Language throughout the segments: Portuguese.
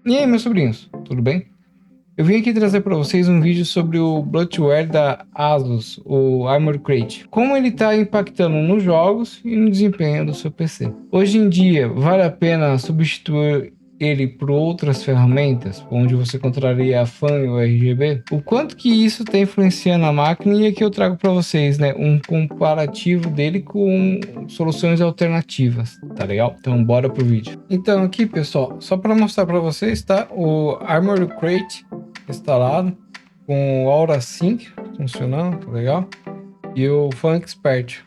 E aí, meus sobrinhos, tudo bem? Eu vim aqui trazer para vocês um vídeo sobre o bloatware da ASUS, o Armor Crate. Como ele está impactando nos jogos e no desempenho do seu PC. Hoje em dia, vale a pena substituir ele por outras ferramentas, onde você encontraria a FAN e o RGB? O quanto que isso está influenciando a máquina, e aqui eu trago para vocês, né, um comparativo dele com soluções alternativas, tá legal? Então bora pro vídeo. Então aqui, pessoal, só para mostrar para vocês, tá? O Armor Crate instalado com o Aura Sync funcionando, tá legal? E o Fan Expert,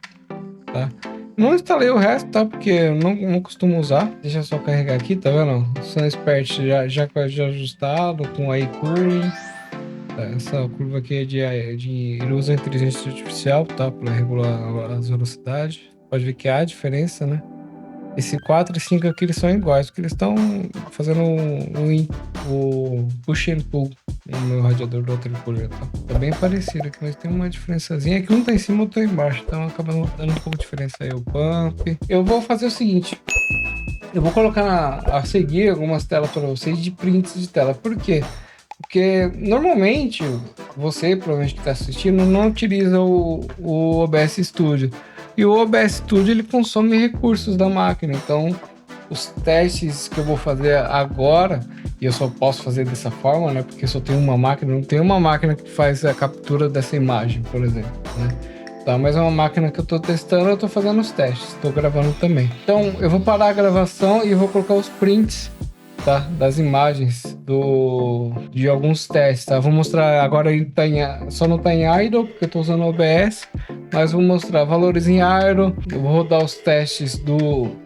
tá? Não instalei o resto, tá? Porque eu não costumo usar. Deixa eu só carregar aqui, tá vendo? O Fan Expert já ajustado com a cooling. Tá? Essa curva aqui é ele usa inteligência artificial, tá? Para regular as velocidades. Pode ver que há diferença, né? Esse 4 e 5 aqui eles são iguais, porque eles estão fazendo o push and pull no meu radiador do outro cooler, tá? Tá bem parecido aqui, mas tem uma diferençazinha que um tá em cima e outro tá embaixo, então acaba dando um pouco de diferença aí o pump. Eu vou fazer o seguinte, eu vou colocar a seguir algumas telas para vocês de prints de tela. Por quê? Porque normalmente você, provavelmente que está assistindo, não utiliza o OBS Studio. E o OBS Studio ele consome recursos da máquina. Então, os testes que eu vou fazer agora, e eu só posso fazer dessa forma, né? Porque só tem uma máquina, não tem uma máquina que faz a captura dessa imagem, por exemplo, né? Tá, mas é uma máquina que eu tô testando, eu tô fazendo os testes, tô gravando também. Então, eu vou parar a gravação e vou colocar os prints, tá, das imagens de alguns testes, tá? Vou mostrar agora, ele tá só não tá em idle porque eu tô usando o OBS, mas vou mostrar valores em idle. Eu vou rodar os testes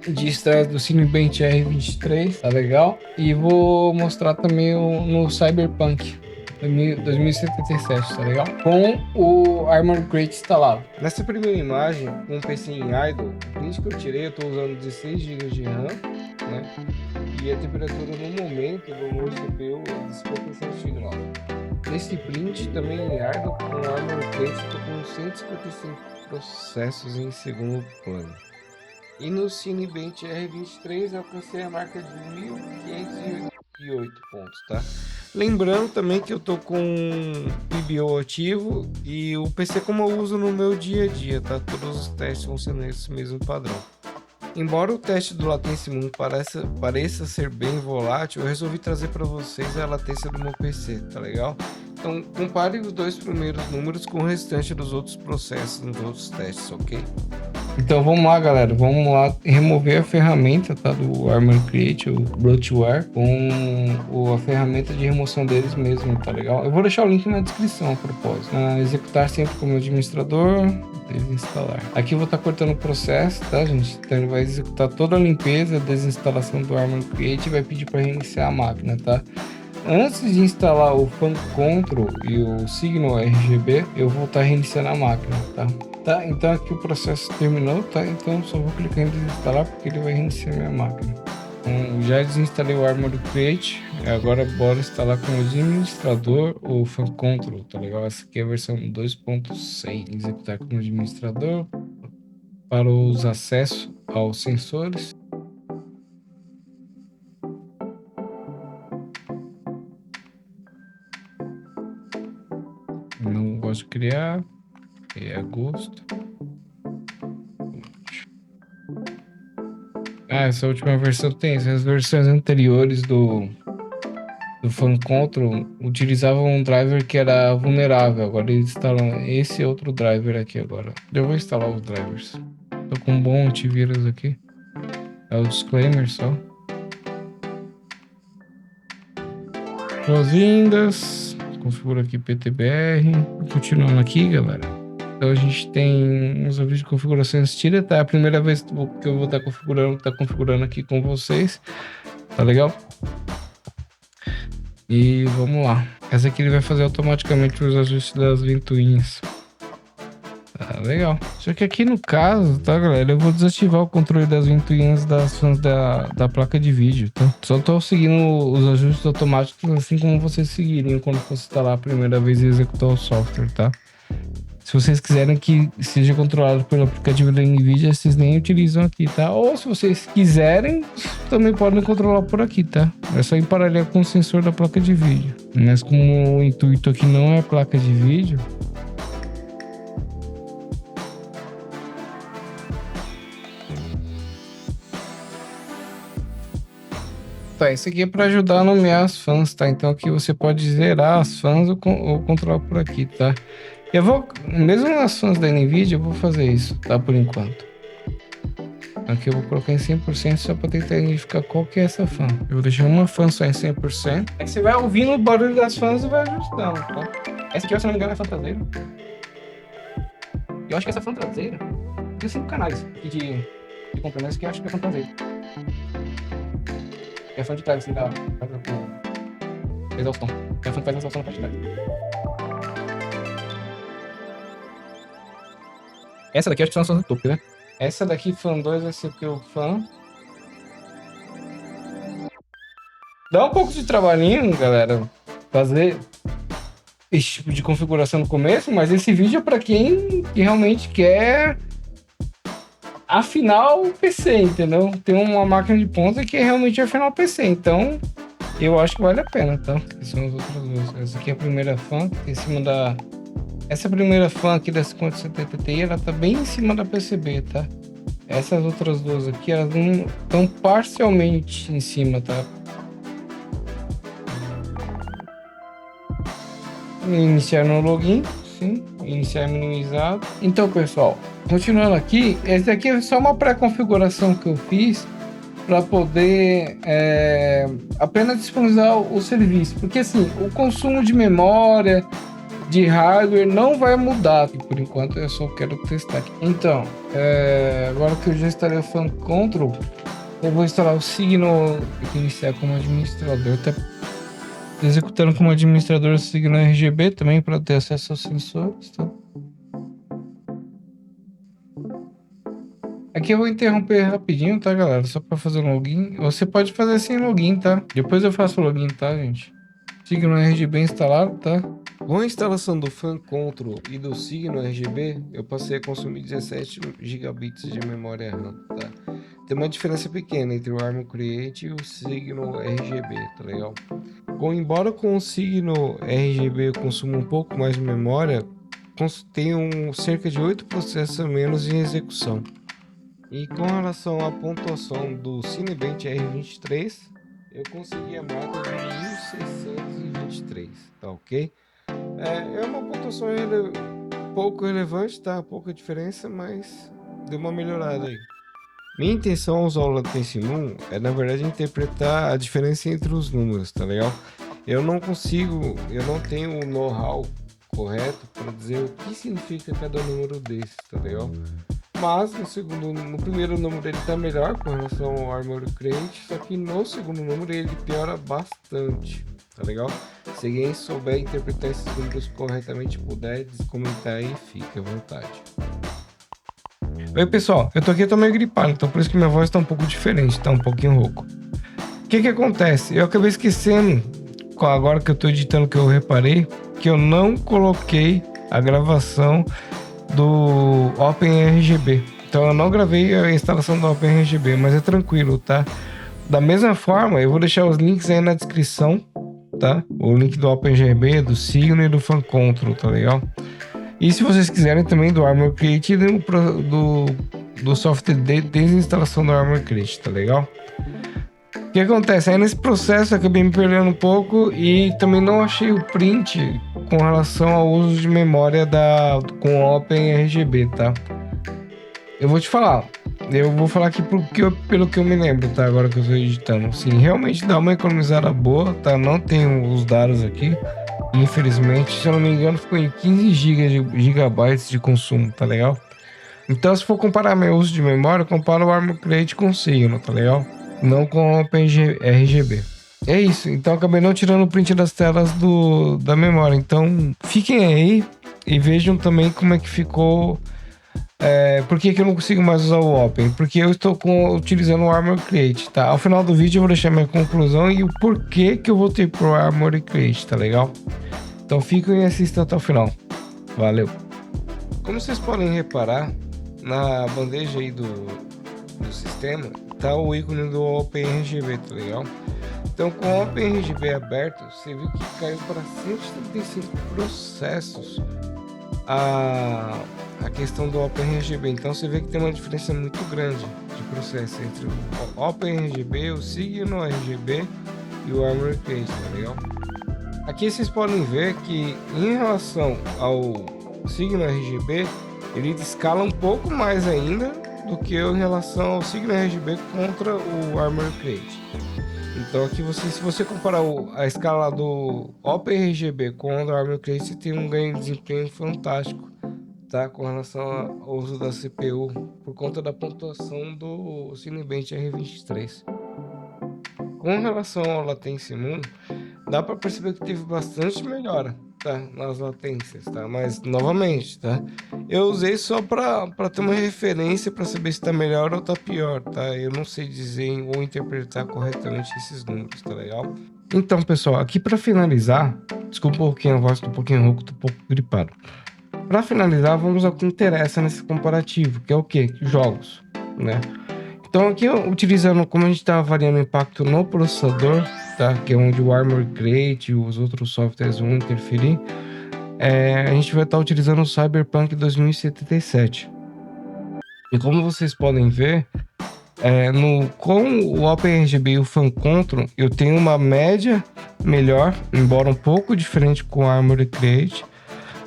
de estresse do Cinebench R23, tá legal? E vou mostrar também no Cyberpunk 2077, tá legal? Com o Armor Crate instalado. Nessa primeira imagem, com o PC em idle, o print que eu tirei, eu tô usando 16 GB de RAM, né? E a temperatura no momento do meu CPU é de 57 graus. Nesse print também em idle, com o Armor Crate, estou com 155 processos em segundo plano. E no Cinebench R23 eu alcancei a marca de 1508 pontos, tá? Lembrando também que eu tô com PBO ativo e o PC como eu uso no meu dia a dia, tá? Todos os testes vão ser nesse mesmo padrão. Embora o teste do Latency Moon pareça ser bem volátil, eu resolvi trazer para vocês a latência do meu PC, tá legal? Então compare os dois primeiros números com o restante dos outros processos nos outros testes, ok? Então vamos lá, galera, vamos lá remover a ferramenta, tá, do Armor Crate, o bloatware, com a ferramenta de remoção deles mesmo, tá legal? Eu vou deixar o link na descrição a propósito. Executar sempre como administrador, desinstalar. Aqui eu vou estar cortando o processo, tá, gente? Então ele vai executar toda a limpeza, a desinstalação do Armor Crate e vai pedir para reiniciar a máquina, tá? Antes de instalar o Fan Control e o Signal RGB, eu vou estar reiniciando a máquina, tá? Tá, então aqui o processo terminou, tá? Então só vou clicar em desinstalar porque ele vai reiniciar minha máquina. Então, já desinstalei o Armor Crate, agora bora instalar como administrador o Fan Control, tá legal? Essa aqui é a versão 2.6, executar como administrador para os acessos aos sensores. Não gosto de criar, é agosto. Essa última versão tem, as versões anteriores do Fan Control utilizavam um driver que era vulnerável. Agora eles instalam esse outro driver aqui agora. Eu vou instalar os drivers. Tô com um bom antivírus aqui. É o disclaimer só. Boas-vindas. Configura aqui PTBR. Continuando aqui, galera. Então a gente tem uns avisos de configurações tira, tá? É a primeira vez que eu vou estar configurando aqui com vocês. Tá legal? E vamos lá. Essa aqui ele vai fazer automaticamente os ajustes das ventoinhas. Tá legal. Só que aqui no caso, tá, galera? Eu vou desativar o controle das ventoinhas das fãs da placa de vídeo, tá? Só tô seguindo os ajustes automáticos assim como vocês seguiriam quando fosse instalar a primeira vez e executar o software, tá? Se vocês quiserem que seja controlado pelo aplicativo da NVIDIA, vocês nem utilizam aqui, tá? Ou se vocês quiserem, também podem controlar por aqui, tá? É só ir paralelo com o sensor da placa de vídeo. Mas como o intuito aqui não é a placa de vídeo, tá, isso aqui é para ajudar a nomear as fãs, tá? Então aqui você pode zerar as fãs ou controlar por aqui, tá? Eu vou, mesmo nas fãs da NVIDIA, eu vou fazer isso, tá? Por enquanto. Aqui eu vou colocar em 100% só para tentar identificar qual que é essa fã. Eu vou deixar uma fã só em 100%. Aí você vai ouvindo o barulho das fãs e vai ajustando, tá? Essa aqui, se não me engano, é a fã traseira. Eu acho que essa fã traseira tem 5 canais aqui de componentes que eu acho que é a fã traseira. É a fã de trás, assim, da exaustão. É a fã que faz a exaustão na parte de trás. Essa daqui acho que são as fãs do topo, né? Essa daqui, fã 2, vai ser o que o fã. Dá um pouco de trabalhinho, galera, fazer esse tipo de configuração no começo, mas esse vídeo é para quem realmente quer afinar o PC, entendeu? Tem uma máquina de ponta que é realmente afinar o PC, então eu acho que vale a pena, tá? Essas são as outras duas. Essa aqui é a primeira fã, em cima da... Essa primeira fã aqui da 5070 Ti, ela tá bem em cima da PCB, tá? Essas outras duas aqui, elas não estão parcialmente em cima, tá? Iniciar no login, sim. Iniciar minimizado. Então, pessoal, continuando aqui, esse aqui é só uma pré-configuração que eu fiz para poder apenas disponibilizar o serviço. Porque assim, o consumo de memória, de hardware não vai mudar por enquanto, eu só quero testar aqui. Então, agora que eu já instalei o Fan Control, eu vou instalar o Signal aqui, iniciar como administrador, tá executando como administrador o Signal RGB também para ter acesso aos sensores, tá? Aqui eu vou interromper rapidinho, tá, galera? Só para fazer um login. Você pode fazer sem login, tá? Depois eu faço o login, tá, gente? Signal RGB instalado, tá? Com a instalação do Fan Control e do Signal RGB, eu passei a consumir 17 GB de memória RAM, tá? Tem uma diferença pequena entre o Armor Create e o Signal RGB, tá legal? Embora com o Signal RGB eu consuma um pouco mais de memória, tenho cerca de 8 processos a menos em execução. E com relação à pontuação do Cinebench R23, eu consegui a marca de 1623, tá ok? É uma pontuação pouco relevante, tá? Pouca diferença, mas deu uma melhorada aí. Minha intenção ao usar o Latency Moon é, na verdade, interpretar a diferença entre os números, tá legal? Eu não tenho o know-how correto para dizer o que significa cada número desse, tá legal? Mas no primeiro número ele tá melhor com relação ao Armor Crate, só que no segundo número ele piora bastante, tá legal? Se alguém souber interpretar esses números corretamente, puder comentar aí, fique à vontade. Oi pessoal, eu tô meio gripado, então por isso que minha voz tá um pouco diferente, tá um pouquinho rouco. O que acontece? Eu acabei esquecendo, agora que eu tô editando, que eu reparei, que eu não coloquei a gravação do OpenRGB. Então eu não gravei a instalação do OpenRGB, mas é tranquilo, tá? Da mesma forma, eu vou deixar os links aí na descrição, tá? O link do OpenRGB, do Signal e do Fan Control, tá legal? E se vocês quiserem também do Armor Crate e do software de desinstalação do Armor Crate, tá legal? O que acontece? Aí nesse processo eu acabei me perdendo um pouco e também não achei o print com relação ao uso de memória com OpenRGB, tá? Eu vou falar aqui pelo que eu me lembro, tá? Agora que eu estou editando. Sim, realmente dá uma economizada boa, tá? Não tenho os dados aqui. Infelizmente, se eu não me engano, ficou em 15 gigabytes de consumo, tá legal? Então, se for comparar meu uso de memória, compara o Armor Crate com o Signal, tá legal? Não com o OpenRGB. É isso, então acabei não tirando o print das telas da memória. Então, fiquem aí e vejam também como é que ficou. Por que eu não consigo mais usar o Open? Porque eu estou utilizando o Armor Crate, tá? Ao final do vídeo eu vou deixar minha conclusão e o porquê que eu voltei pro Armor Crate, tá legal? Então fiquem e assistam até o final. Valeu! Como vocês podem reparar, na bandeja aí do sistema, tá o ícone do OpenRGB, tá legal? Então, com o OpenRGB aberto, você viu que caiu para 135 processos a questão do OpenRGB. Então, você vê que tem uma diferença muito grande de processo entre o OpenRGB, o Signal RGB e o Armor Crate, tá legal? Aqui vocês podem ver que em relação ao Signal RGB, ele escala um pouco mais ainda do que em relação ao Signal RGB contra o Armor Crate. Então aqui se você comparar a escala do OpenRGB com o Armor Crate, você tem um ganho de desempenho fantástico, tá? Com relação ao uso da CPU, por conta da pontuação do Cinebench R23. Com relação ao Latency Moon, dá para perceber que teve bastante melhora, tá, nas latências, tá? Mas novamente, tá? Eu usei só para ter uma referência para saber se tá melhor ou tá pior, tá? Eu não sei dizer ou interpretar corretamente esses números, tá legal? Então, pessoal, aqui para finalizar, desculpa um pouquinho a voz, tô um pouquinho rouco, tô um pouco gripado. Para finalizar, vamos ao que interessa nesse comparativo, que é o quê? Jogos, né? Então aqui, utilizando, como a gente está avaliando o impacto no processador, tá? Que é onde o Armor Crate e os outros softwares vão interferir, a gente vai estar utilizando o Cyberpunk 2077. E como vocês podem ver, com o OpenRGB e o Fan Control, eu tenho uma média melhor, embora um pouco diferente com o Armor Crate,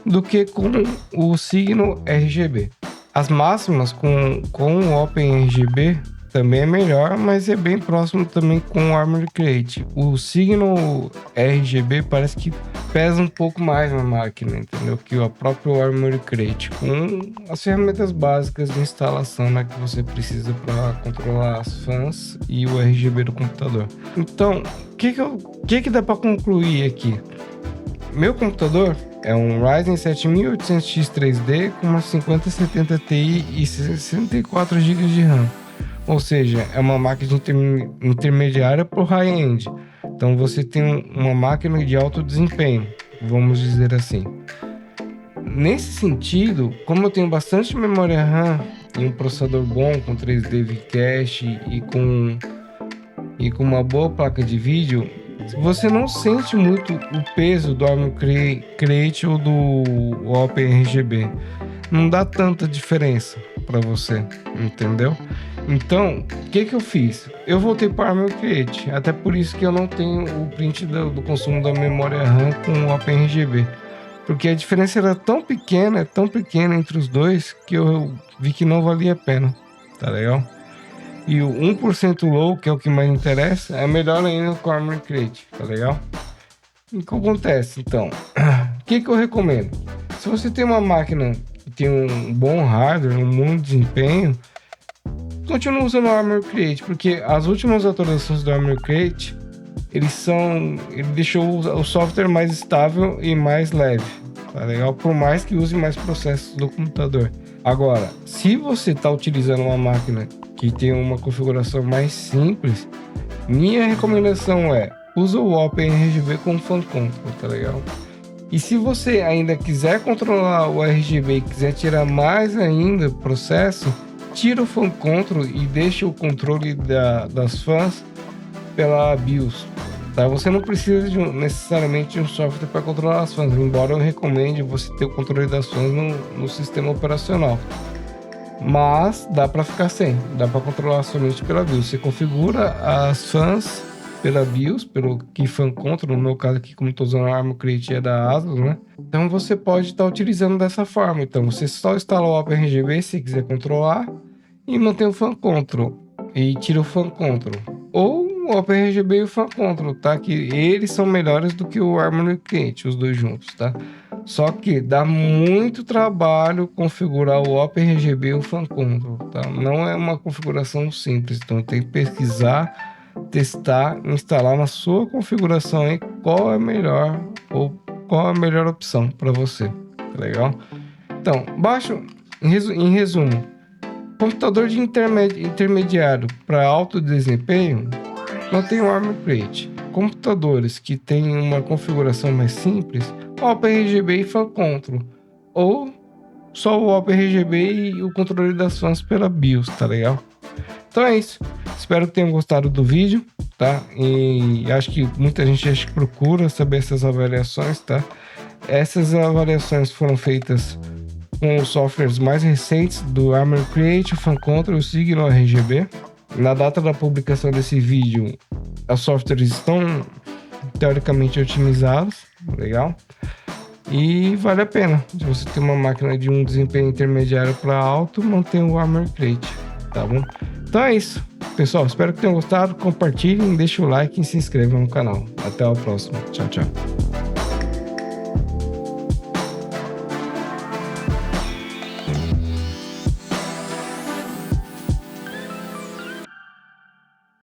do que com o Signal RGB. As máximas com o OpenRGB também é melhor, mas é bem próximo também com o Armor Crate. O Signal RGB parece que pesa um pouco mais na máquina, entendeu? Que o próprio Armor Crate, com as ferramentas básicas de instalação, né, que você precisa para controlar as fãs e o RGB do computador. Então, o que dá para concluir aqui? Meu computador é um Ryzen 7800X 3D com uma 5070 Ti e 64 GB de RAM. Ou seja, é uma máquina intermediária para o high-end. Então você tem uma máquina de alto desempenho, vamos dizer assim. Nesse sentido, como eu tenho bastante memória RAM e um processador bom com 3D V-Cache e com uma boa placa de vídeo, você não sente muito o peso do Armor Crate ou do OpenRGB. Não dá tanta diferença para você, entendeu? Então, o que eu fiz? Eu voltei para o Armor Crate, até por isso que eu não tenho o print do consumo da memória RAM com o OpenRGB. Porque a diferença era tão pequena entre os dois, que eu vi que não valia a pena, tá legal? E o 1% low, que é o que mais interessa, é melhor ainda com o Armor Crate, tá legal? E o que acontece, então? O que eu recomendo? Se você tem uma máquina que tem um bom hardware, um bom desempenho, continue usando o Armor Crate, porque as últimas atualizações do Armor Crate, ele deixou o software mais estável e mais leve, tá legal? Por mais que use mais processos do computador. Agora, se você está utilizando uma máquina que tem uma configuração mais simples, minha recomendação é usa o OpenRGB com Fan Control, tá legal? E se você ainda quiser controlar o RGB e quiser tirar mais ainda o processo, tira o Fan Control e deixa o controle das fãs pela BIOS. Tá? Você não precisa necessariamente de um software para controlar as fãs, embora eu recomende você ter o controle das fãs no sistema operacional. Mas dá para ficar sem, dá para controlar somente pela BIOS. Você configura as fãs pela BIOS, pelo Key Fan Control, no meu caso aqui, como estou usando a Armor Crate, é da ASUS, né? Então você pode estar utilizando dessa forma. Então você só instala o OpenRGB se quiser controlar e mantém o Fan Control e tira o Fan Control. Ou o OpenRGB e o Fan Control, tá? Que eles são melhores do que o Armor Crate, os dois juntos, tá? Só que dá muito trabalho configurar o OpenRGB e o Fan Control, tá? Não é uma configuração simples, então tem que pesquisar, testar, instalar na sua configuração aí qual é melhor ou qual é a melhor opção para você, tá legal? Então, em resumo, computador de intermediário para alto desempenho, mantém o Armor Crate. Computadores que têm uma configuração mais simples, OpenRGB e Fan Control, ou só o OpenRGB e o controle das fãs pela BIOS, tá legal? Então é isso. Espero que tenham gostado do vídeo, tá? E acho que muita gente procura saber essas avaliações, tá? Essas avaliações foram feitas com os softwares mais recentes do Armor Create, o FunControl e o Signal RGB. Na data da publicação desse vídeo, os softwares estão teoricamente otimizados, legal? E vale a pena. Se você tem uma máquina de um desempenho intermediário para alto, mantenha o Armor Crate, tá bom? Então é isso, pessoal. Espero que tenham gostado. Compartilhem, deixem o like e se inscrevam no canal. Até a próxima. Tchau, tchau.